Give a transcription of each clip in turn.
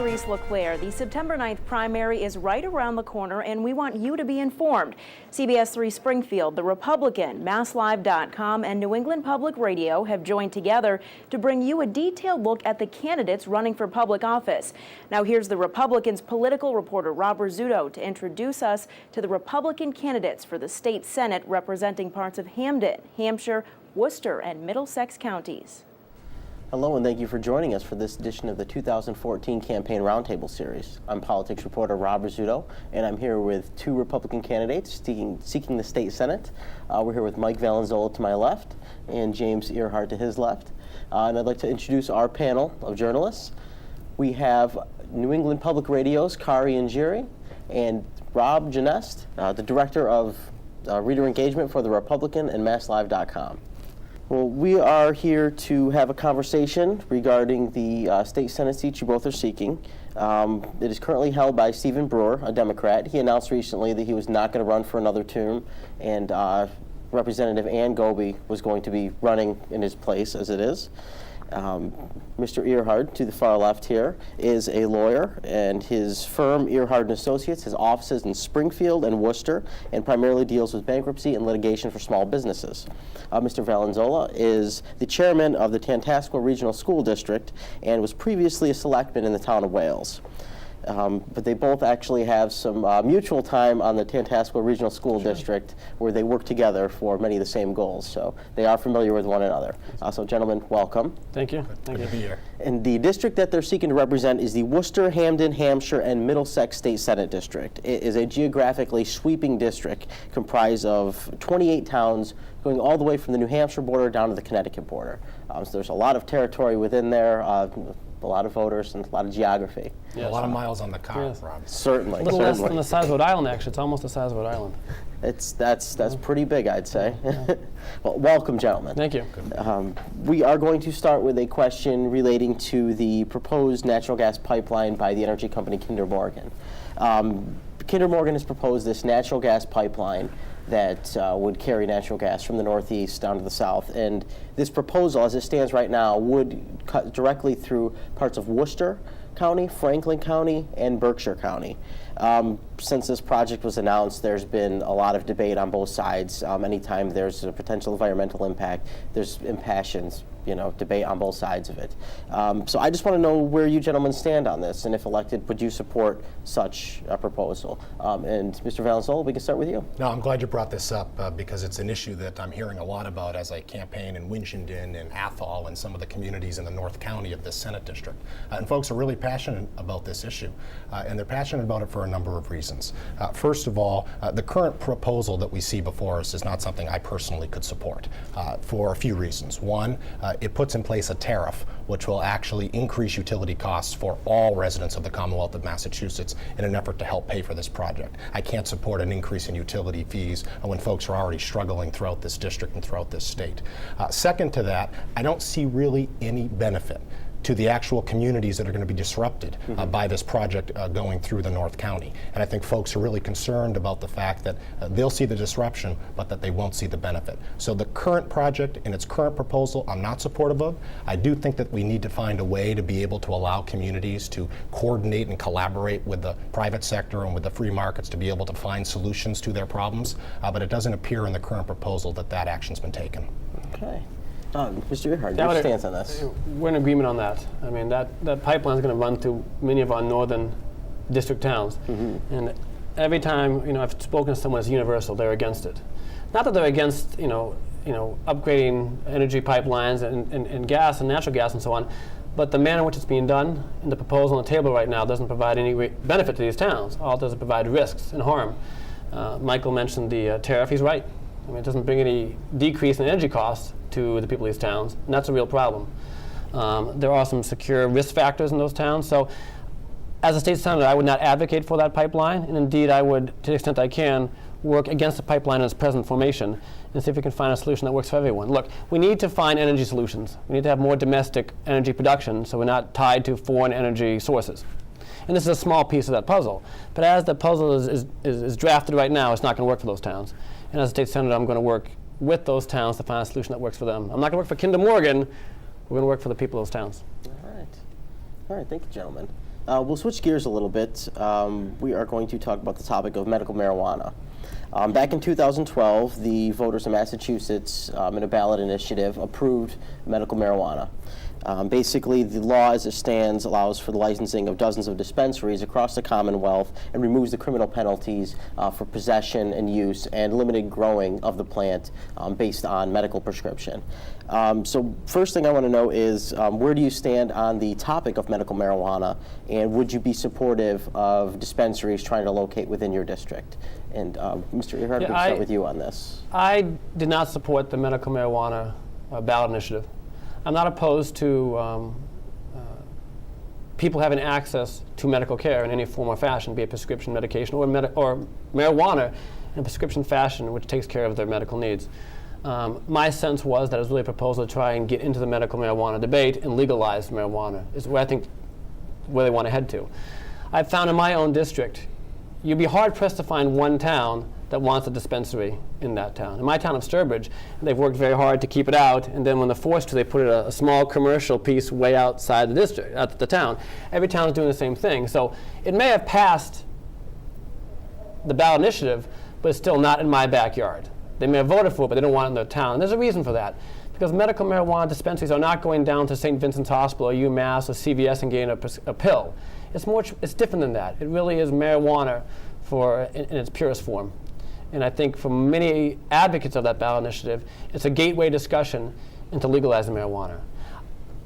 Therese LeClaire. The September 9th primary is right around the corner, and we want you to be informed. CBS 3 Springfield, The Republican, MassLive.com, and New England Public Radio have joined together to bring you a detailed look at the candidates running for public office. Now here's the Republicans' political reporter, robert-rizzuto, to introduce us to the Republican candidates for the state Senate representing parts of Hampden, Hampshire, Worcester, and Middlesex counties. Hello, and thank you for joining us for this edition of the 2014 Campaign Roundtable Series. I'm politics reporter Robert-rizzuto, and I'm here with two Republican candidates seeking the state Senate. We're here with Mike-Valanzola to my left and James-ehrhard to his left. And I'd like to introduce our panel of journalists. We have New England Public Radio's Kari and Jiri, and Rob Genest, the director of reader engagement for The Republican and MassLive.com. Well, we are here to have a conversation regarding the state Senate seat you both are seeking. It is currently held by Stephen Brewer, a Democrat. He announced recently that he was not going to run for another term, and Representative Ann Goby was going to be running in his place, as it is. Mr. Ehrhard, to the far left here, is a lawyer, and his firm, Ehrhard & Associates, has offices in Springfield and Worcester, and primarily deals with bankruptcy and litigation for small businesses. Mr. Valanzola is the chairman of the Tantascwa Regional School District and was previously a selectman in the town of Wales. But they both actually have some mutual time on the Tantascwa Regional School District where they work together for many of the same goals. So they are familiar with one another. So gentlemen, welcome. Thank you. Good to be here. And the district that they're seeking to represent is the Worcester-Hampden-Hampshire and Middlesex State Senate District. It is a geographically sweeping district comprised of 28 towns going all the way from the New Hampshire border down to the Connecticut border. So there's a lot of territory within there. A lot of voters and a lot of geography. Yes. A lot of miles on the car, yes. Rob. Certainly. A little less than the size of Rhode Island, actually. It's almost the size of Rhode Island. That's pretty big, I'd say. Well, welcome, gentlemen. Thank you. We are going to start with a question relating to the proposed natural gas pipeline by the energy company Kinder Morgan. Kinder Morgan has proposed this natural gas pipeline that would carry natural gas from the northeast down to the south. And this proposal, as it stands right now, would cut directly through parts of Worcester County, Franklin County, and Berkshire County. Since this project was announced, there's been a lot of debate on both sides. Anytime there's a potential environmental impact, there's impassioned, debate on both sides of it. So I just want to know where you gentlemen stand on this, and if elected, would you support such a proposal? And Mr. Valanzola, we can start with you. No, I'm glad you brought this up because it's an issue that I'm hearing a lot about as I campaign in Winchendon and Athol and some of the communities in the North County of this Senate district. And folks are really passionate about this issue, and they're passionate about it for a number of reasons. First of all, the current proposal that we see before us is not something I personally could support for a few reasons. One, it puts in place a tariff which will actually increase utility costs for all residents of the Commonwealth of Massachusetts in an effort to help pay for this project. I can't support an increase in utility fees when folks are already struggling throughout this district and throughout this state. Second to that, I don't see really any benefit to the actual communities that are going to be disrupted by this project going through the North County. And I think folks are really concerned about the fact that they'll see the disruption, but that they won't see the benefit. So the current project in its current proposal, I'm not supportive of. I do think that we need to find a way to be able to allow communities to coordinate and collaborate with the private sector and with the free markets to be able to find solutions to their problems, but it doesn't appear in the current proposal that that action's been taken. Okay. Mr. Ehrhard, your stance on this? We're in agreement on that. I mean, that pipeline is going to run through many of our northern district towns. And every time, I've spoken to someone that's universal, they're against it. Not that they're against, upgrading energy pipelines and gas and natural gas and so on, but the manner in which it's being done and the proposal on the table right now doesn't provide any benefit to these towns. All it does is provide risks and harm. Michael mentioned the tariff. He's right. I mean, it doesn't bring any decrease in energy costs to the people of these towns, and that's a real problem. There are some secure risk factors in those towns. So as a state senator, I would not advocate for that pipeline, and indeed I would, to the extent I can, work against the pipeline in its present formation and see if we can find a solution that works for everyone. Look, we need to find energy solutions. We need to have more domestic energy production so we're not tied to foreign energy sources. And this is a small piece of that puzzle. But as the puzzle is drafted right now, it's not going to work for those towns. And as a state senator, I'm going to work with those towns to find a solution that works for them. I'm not going to work for Kinder Morgan. We're going to work for the people of those towns. All right. Thank you, gentlemen. We'll switch gears a little bit. We are going to talk about the topic of medical marijuana. Back in 2012, the voters in Massachusetts, in a ballot initiative, approved medical marijuana. Basically, the law as it stands allows for the licensing of dozens of dispensaries across the Commonwealth and removes the criminal penalties for possession and use and limited growing of the plant based on medical prescription. So first thing I want to know is where do you stand on the topic of medical marijuana, and would you be supportive of dispensaries trying to locate within your district? And Mr. Ehrhard, we can start with you on this. I did not support the medical marijuana ballot initiative. I'm not opposed to people having access to medical care in any form or fashion, be it prescription medication or marijuana in a prescription fashion, which takes care of their medical needs. My sense was that it was really a proposal to try and get into the medical marijuana debate and legalize marijuana is where I think where they want to head to. I've found in my own district, you'd be hard-pressed to find one town that wants a dispensary in that town. In my town of Sturbridge, they've worked very hard to keep it out, and then when they're forced to, they put a small commercial piece way outside the district, out the town. Every town is doing the same thing. So it may have passed the ballot initiative, but it's still not in my backyard. They may have voted for it, but they don't want it in their town. And there's a reason for that. Because medical marijuana dispensaries are not going down to St. Vincent's Hospital or UMass or CVS and getting a pill. It's different than that. It really is marijuana in its purest form. And I think for many advocates of that ballot initiative, it's a gateway discussion into legalizing marijuana.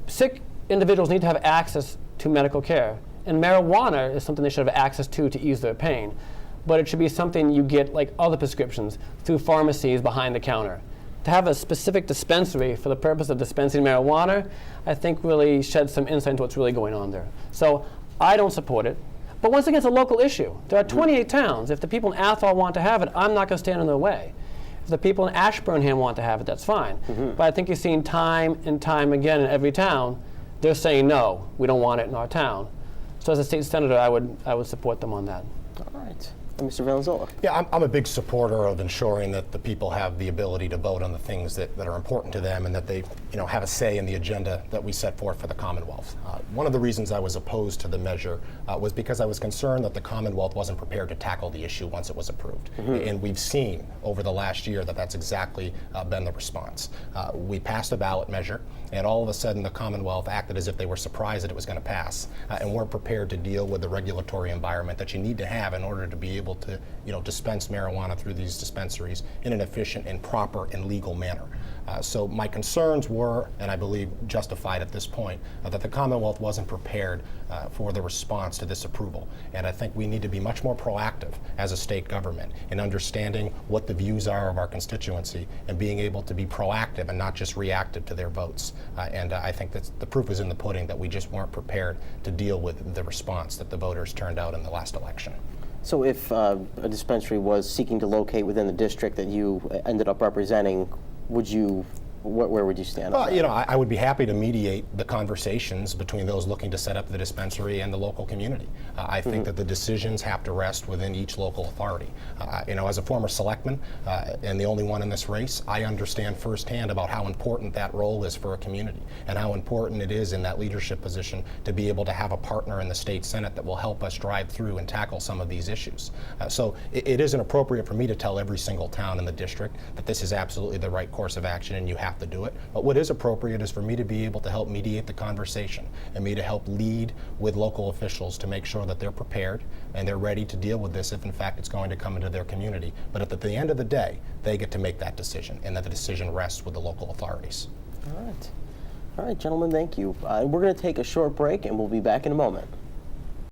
Sick individuals need to have access to medical care, and marijuana is something they should have access to ease their pain. But it should be something you get, like other prescriptions, through pharmacies behind the counter. To have a specific dispensary for the purpose of dispensing marijuana, I think really sheds some insight into what's really going on there. So I don't support it. But once again, it's a local issue. There are 28 towns. If the people in Athol want to have it, I'm not going to stand in their way. If the people in Ashburnham want to have it, that's fine. But I think you've seen time and time again in every town, they're saying, no, we don't want it in our town. So as a state senator, I would support them on that. All right. Mr. Valanzola. Yeah, I'm a big supporter of ensuring that the people have the ability to vote on the things that are important to them, and that they have a say in the agenda that we set forth for the Commonwealth. One of the reasons I was opposed to the measure was because I was concerned that the Commonwealth wasn't prepared to tackle the issue once it was approved. And we've seen over the last year that that's exactly been the response. We passed a ballot measure, and all of a sudden the Commonwealth acted as if they were surprised that it was going to pass, and weren't prepared to deal with the regulatory environment that you need to have in order to be able to dispense marijuana through these dispensaries in an efficient and proper and legal manner. So my concerns were, and I believe justified at this point, that the Commonwealth wasn't prepared for the response to this approval. And I think we need to be much more proactive as a state government in understanding what the views are of our constituency and being able to be proactive and not just reactive to their votes. And I think that the proof is in the pudding that we just weren't prepared to deal with the response that the voters turned out in the last election. So if a dispensary was seeking to locate within the district that you ended up representing, where would you stand on that? I would be happy to mediate the conversations between those looking to set up the dispensary and the local community. I think that the decisions have to rest within each local authority. As a former selectman and the only one in this race, I understand firsthand about how important that role is for a community and how important it is in that leadership position to be able to have a partner in the state Senate that will help us drive through and tackle some of these issues. So it isn't appropriate for me to tell every single town in the district that this is absolutely the right course of action and you have to do it. But what is appropriate is for me to be able to help mediate the conversation and me to help lead with local officials to make sure that they're prepared and they're ready to deal with this if in fact it's going to come into their community. But at the end of the day, they get to make that decision, and that the decision rests with the local authorities. All right, gentlemen, thank you. We're going to take a short break and we'll be back in a moment.